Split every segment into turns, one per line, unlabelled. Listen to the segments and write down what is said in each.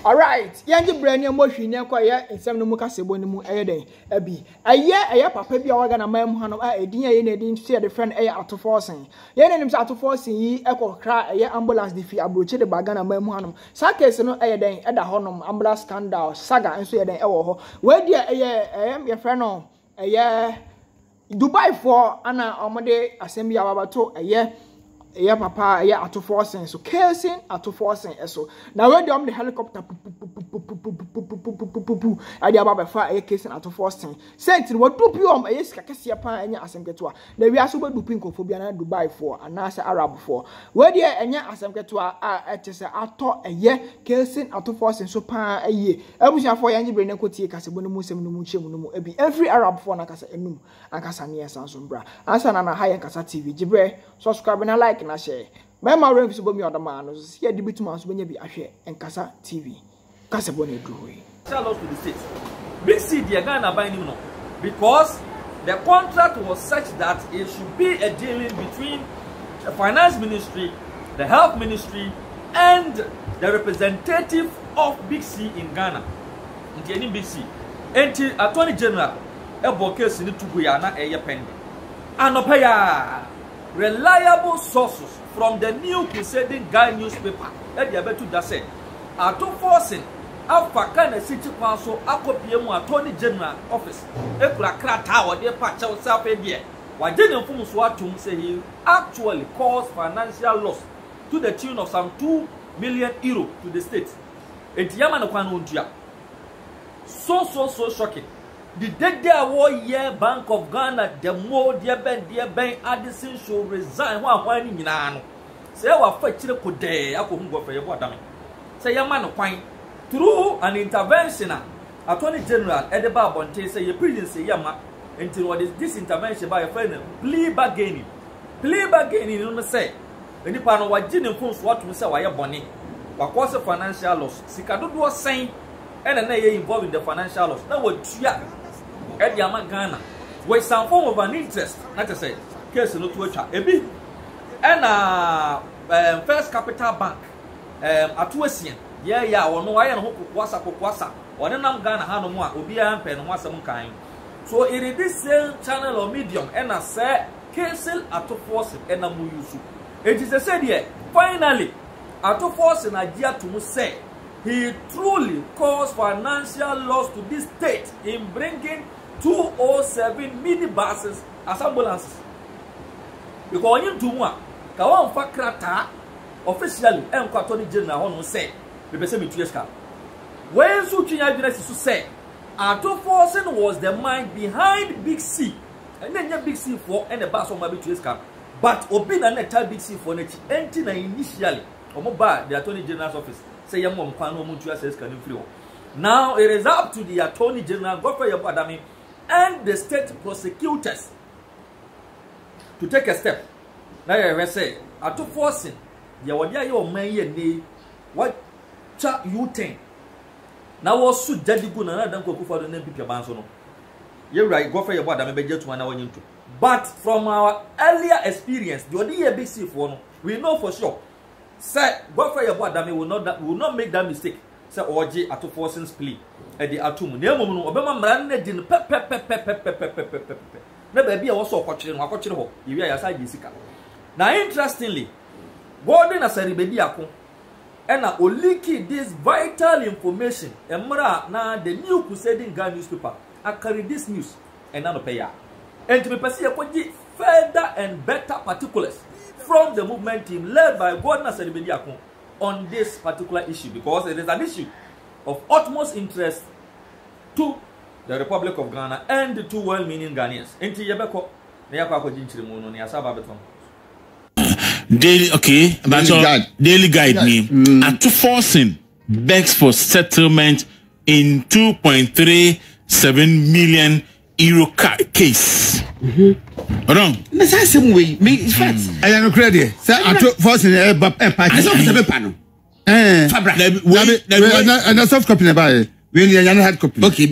Alright, yanji brand mo hwini kwa ye ensem no mu kasebo no mu den abi aye papa bia waga na mam hanom a edin ye na edin to the friend Ato Forson ye na nim say Ato Forson yi ekokra ambulance de fi abroche de baga na mam hanom sa case no den eda honom ambulance scandal saga enso ye den ewo ho we dia ye friend no Dubai for ana omode asem bia wabato papa Ato Forson so casing Ato Forson eso na we dey the helicopter ade aba fa casing Ato Forson sent we dupi sika kese pa enya asem keto na wi aso be dupi nkofobia na Dubai for ana se Arab for we dey enya asem keto etese ato casing Ato Forson so pa abusia for yanji bre na kotie kasebo no mu sem no mu chemu no mu ebi every Arab for na kasa enum akasa ne esanso bra ansa na high kasa TV gibre subscribe na like na share mema rem so bomi odama no so ye debit man so benya bi ahwe enkasa TV kasa bo na duwe
lost to the state big C the Ghana by him no because the contract was such that it should be a dealing between the finance ministry, the health ministry and the representative of big C in Ghana in any big C enti attorney general ebo case ni tugu ya na eye pending anopaya reliable sources from the New Crusading Guy newspaper that they betu that said Ato Forson afaka na city council akopie mu attorney general office ekura krata wo de pa chew self here waje ne mfum so atum say he actually caused financial loss to the tune of some 2 million euro to the state enti no kwan ontua so shocking. The day year Bank of Ghana, the more dear Ben Addison should resign one in Yano. Say our fetch could day, I couldn't go for your water. Say your man of quine through an intervention. Attorney General Edeba Bonte say your prison say Yama until what is this intervention by a friend plea bargaining. Plea bargaining, you must say. Any part of what Jim Pons what we say why your bonnie. What cause a financial loss? Sikadu was saying and then they involved in the financial loss. Now what you at Yama Ghana, with some form of an interest, not to say, case no to a ebi, and First Capital Bank, Atuasian, or no, I hope Kwasa, or then I'm Ghana, Hanoma, Obia, and was some kind. So it is this same channel or medium, and I say, case Ato Forson, and a Muyusu. It is a said here, finally, Ato Forson idea to say, he truly caused financial loss to this state in bringing 207 minibuses as ambulances. Because when you do one, Kawan Fakrata officially and Attorney General on say, the person between us. When Suchinya University say, Ato Forson was the mind behind Big C, and then your Big C for and the bus on my between us. But Obina and tell Big C for Nechi initially, or mobile the Attorney General's office. Say young one can no. Now it is up to the Attorney General, Godfrey Abadami, and the state prosecutors to take a step. Now I say, Ato Forson, the Wadia your man, what chat you think? Now was so daddy good and I don't go for the name people bansono. You're right, Godfrey Abadami be just 1 hour into. But from our earlier experience, the Wadia big C for we know for sure. Say, Godfrey Abadami will not make that mistake. Say, Oji Ato Forson's plea at the Atum. Nemono, Obama Mran didn't pep. Never be also watching ho. You are aside Jessica. Now, interestingly, Gordon as a rebellion and a leaky this vital information. And now the New Crusading Guy newspaper. I carry this news and none of pay. And to be perceived further and better particulars from the movement team led by Gordon Aseribedia on this particular issue, because it is an issue of utmost interest to the Republic of Ghana and the two well-meaning Ghanaians.
Daily, okay, but daily guide me. Ato Forson begs for settlement in 2.37 million euro case. Wrong.
The same way. In fact, I am credit. Sir, Ato Forson I saw the panel. And a soft copy about it. We only hard copy. Okay,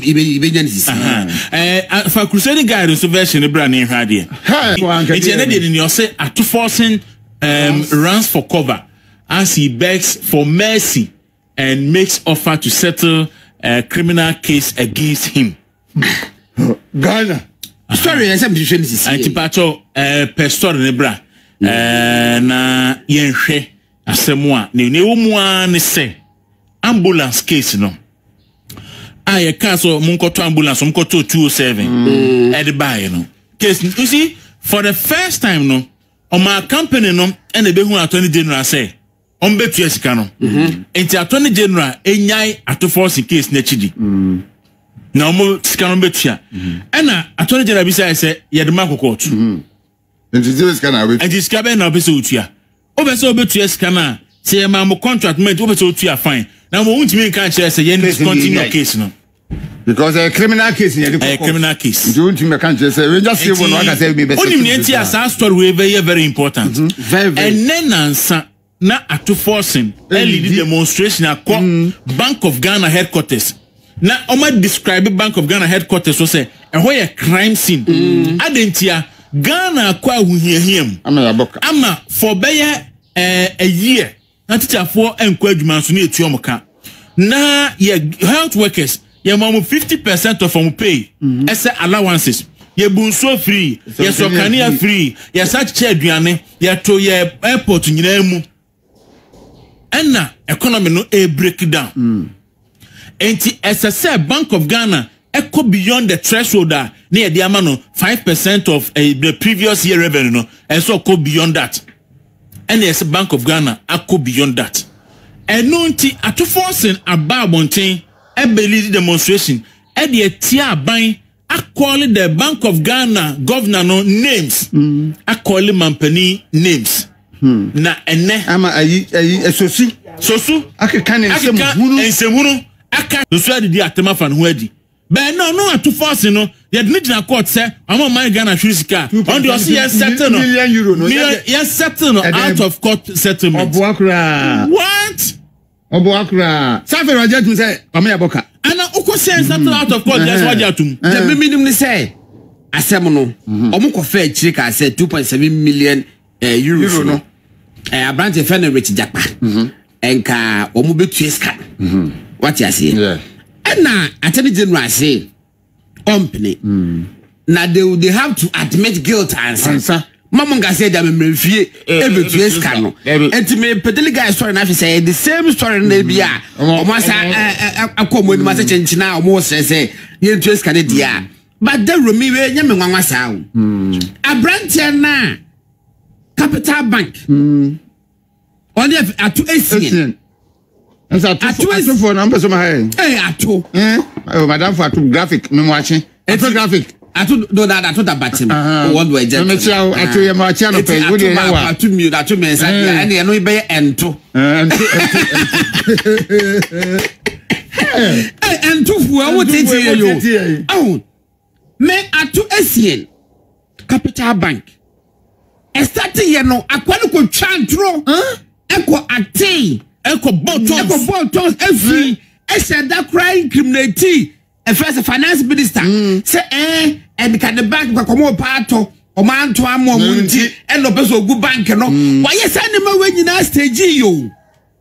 for Crusading Guidance version, the brand name had here. It's ended in your say Ato Forson runs for cover as he begs for mercy and makes offer to settle a criminal case against him.
Ghana. Sorry, I said
Antipacho pastor nebra na yenhwe asemwa ne womua ne se ambulance case no aye ka so munkoto ambulance munkoto 207 at the buy no case you see for the first time no on my company no and be hu attorney general say on betu esika no enti attorney general enyai Ato Forson case na chidi na omo sika no betua na attorney general bi say ye de mark court
enti sika na we
enti sika be na be say otua obese obetua sika na say ma mo contract mate obese otua fine na mo untimi kan chere say ye continue case no
because a criminal case
a criminal case
you untimi kan chere say we just say we no aka say be best
onim ne enti asa story we very important
very
and then answer na Ato Forson lead demonstration at Bank of Ghana headquarters. Na oma describe Bank of Ghana headquarters so say where a crime scene. Adentia Ghana kwa huhiahiem. Ama for beye a year. Na teacher for enkwa adwuma so na etuomoka. Na ye health workers ye mamu 50% of our pay as allowances. Ye bunso free, ye sokania free, ye such aduane, ye to ye airport nyina mu. And economy no a breakdown. Enti as Bank of Ghana echo beyond the threshold near the amount 5% of the previous year revenue no, and so go beyond that. And as Bank of Ghana echo beyond that. And no nti Ato Forson about mountain a belly demonstration at the tia buying I call it the Bank of Ghana governor no names. I call it Mampani names. Na ene
ama ayi sosu akeka ne
nsemhunu aka so adi atema fan ho adi be no Ato Forson no ye de gina court say am man Ghana hwirisika on the yes settle no
€1 no
yes settle no out of court settlement
oboakura
what
oboakura safero ajatum say am ya boka
ana ukose settle out of court just what atum
the minimum ni say asem no omuko fa chiri ka say 2.7 million euros no Abrante fene rich japa enka omu betu eska what you say na attorney general say company na they have to admit guilt answer mamunga say that me fie betu eska no enti me pedeli guy story na say the same story na bia omo sa akomo ni ma say chenchina omo say ye betu eska ne dia but the romi we nya me nwanwa sa o Abrante na Capital Bank. Only Ato Forson.
Ato for number so my
Ato.
Madam for Ato graphic me watching. Ato graphic.
Ato do that Ato da batim. What do I just?
Me tell Ato ya ma channel page. What do you know?
Ato me and you know be ento. Ento fu what it you. Oh. Me Ato Forson. Capital Bank. Estati ye no akwani ko chantro eko atei eko botons every said that crying criminality first finance minister say and can the bank ko komo pato o man to amo munti e no peso gu bank no why say ne ma we nyina stage yo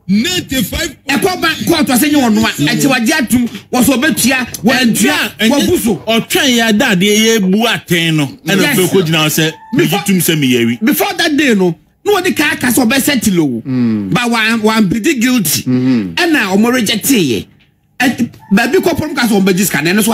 95 eko bank court was say won no enti waje atum was obetua wantua wabuso
otwan ya dade ye bu aten no e no pe ko gina say mejitum say me yawi
before that day no the car case obe settle but one pretty guilty and now omo reject ye baby ko prom case omo register na no so